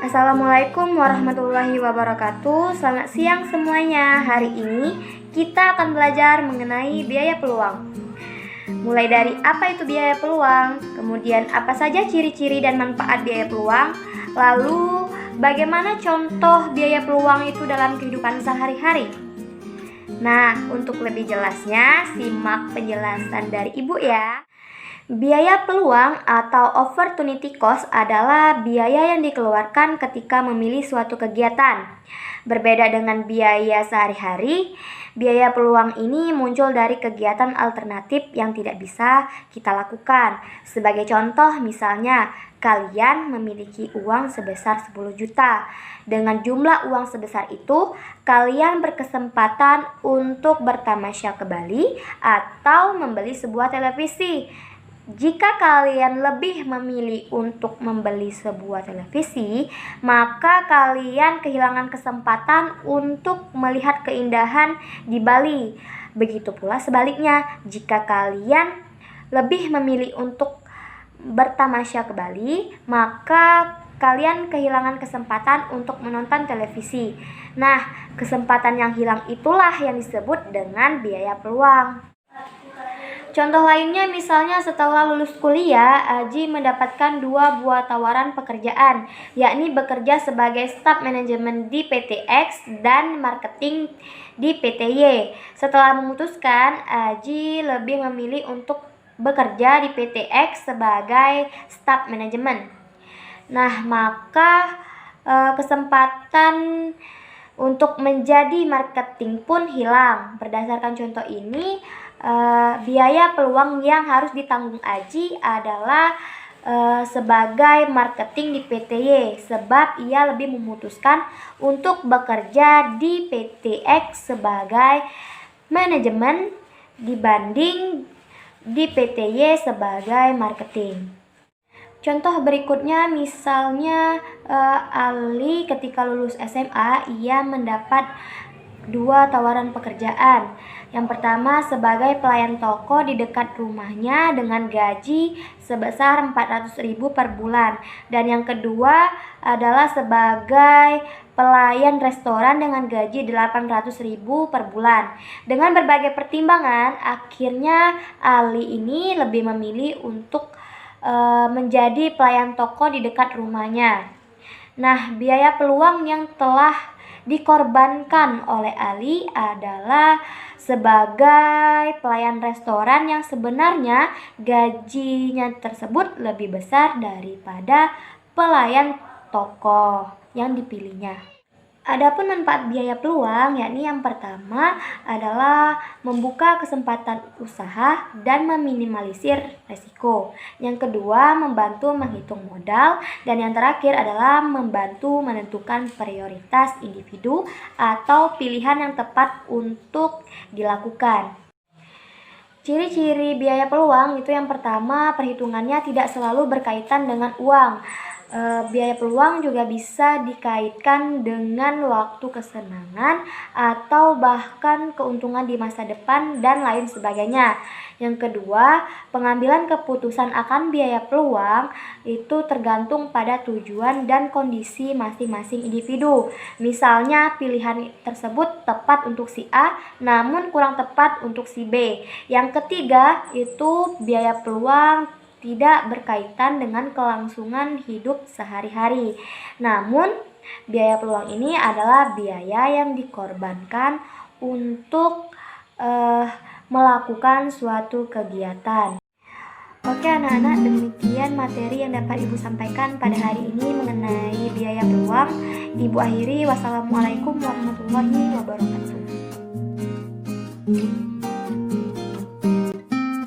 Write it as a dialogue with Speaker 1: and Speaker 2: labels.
Speaker 1: Assalamualaikum warahmatullahi wabarakatuh. Selamat siang semuanya. Hari ini kita akan belajar mengenai biaya peluang. Mulai dari apa itu biaya peluang, kemudian apa saja ciri-ciri dan manfaat biaya peluang, lalu bagaimana contoh biaya peluang itu dalam kehidupan sehari-hari. Nah, untuk lebih jelasnya, simak penjelasan dari Ibu ya. Biaya peluang atau opportunity cost adalah biaya yang dikeluarkan ketika memilih suatu kegiatan. Berbeda dengan biaya sehari-hari, biaya peluang ini muncul dari kegiatan alternatif yang tidak bisa kita lakukan. Sebagai contoh, misalnya kalian memiliki uang sebesar 10 juta. Dengan jumlah uang sebesar itu, kalian berkesempatan untuk bertamasya ke Bali atau membeli sebuah televisi. Jika kalian lebih memilih untuk membeli sebuah televisi, maka kalian kehilangan kesempatan untuk melihat keindahan di Bali. Begitu pula sebaliknya, jika kalian lebih memilih untuk bertamasya ke Bali, maka kalian kehilangan kesempatan untuk menonton televisi. Nah, kesempatan yang hilang itulah yang disebut dengan biaya peluang. Contoh lainnya misalnya setelah lulus kuliah, Aji mendapatkan 2 buah tawaran pekerjaan, yakni bekerja sebagai staf manajemen di PT X dan marketing di PT Y. Setelah memutuskan, Aji lebih memilih untuk bekerja di PT X sebagai staf manajemen. Nah, maka kesempatan untuk menjadi marketing pun hilang. Berdasarkan contoh ini, biaya peluang yang harus ditanggung Aji adalah sebagai marketing di PT Y, sebab ia lebih memutuskan untuk bekerja di PT X sebagai manajemen dibanding di PT Y sebagai marketing. Contoh berikutnya misalnya Ali ketika lulus SMA, ia mendapat 2 tawaran pekerjaan. Yang pertama sebagai pelayan toko di dekat rumahnya dengan gaji sebesar 400.000 per bulan. Dan yang kedua adalah sebagai pelayan restoran dengan gaji 800.000 per bulan. Dengan berbagai pertimbangan, akhirnya Ali ini lebih memilih untuk menjadi pelayan toko di dekat rumahnya. Nah, biaya peluang yang telah dikorbankan oleh Ali adalah sebagai pelayan restoran yang sebenarnya gajinya tersebut lebih besar daripada pelayan toko yang dipilihnya. Adapun manfaat biaya peluang, yakni yang pertama adalah membuka kesempatan usaha dan meminimalisir resiko. Yang kedua, membantu menghitung modal. Dan yang terakhir adalah membantu menentukan prioritas individu atau pilihan yang tepat untuk dilakukan. Ciri-ciri biaya peluang itu yang pertama, perhitungannya tidak selalu berkaitan dengan uang. Biaya peluang juga bisa dikaitkan dengan waktu kesenangan atau bahkan keuntungan di masa depan dan lain sebagainya. Yang kedua, pengambilan keputusan akan biaya peluang itu tergantung pada tujuan dan kondisi masing-masing individu. Misalnya pilihan tersebut tepat untuk si A namun kurang tepat untuk si B. Yang ketiga, itu biaya peluang tidak berkaitan dengan kelangsungan hidup sehari-hari. Namun, biaya peluang ini adalah biaya yang dikorbankan untuk melakukan suatu kegiatan. Oke anak-anak, demikian materi yang dapat Ibu sampaikan pada hari ini mengenai biaya peluang. Ibu akhiri, wassalamualaikum warahmatullahi wabarakatuh.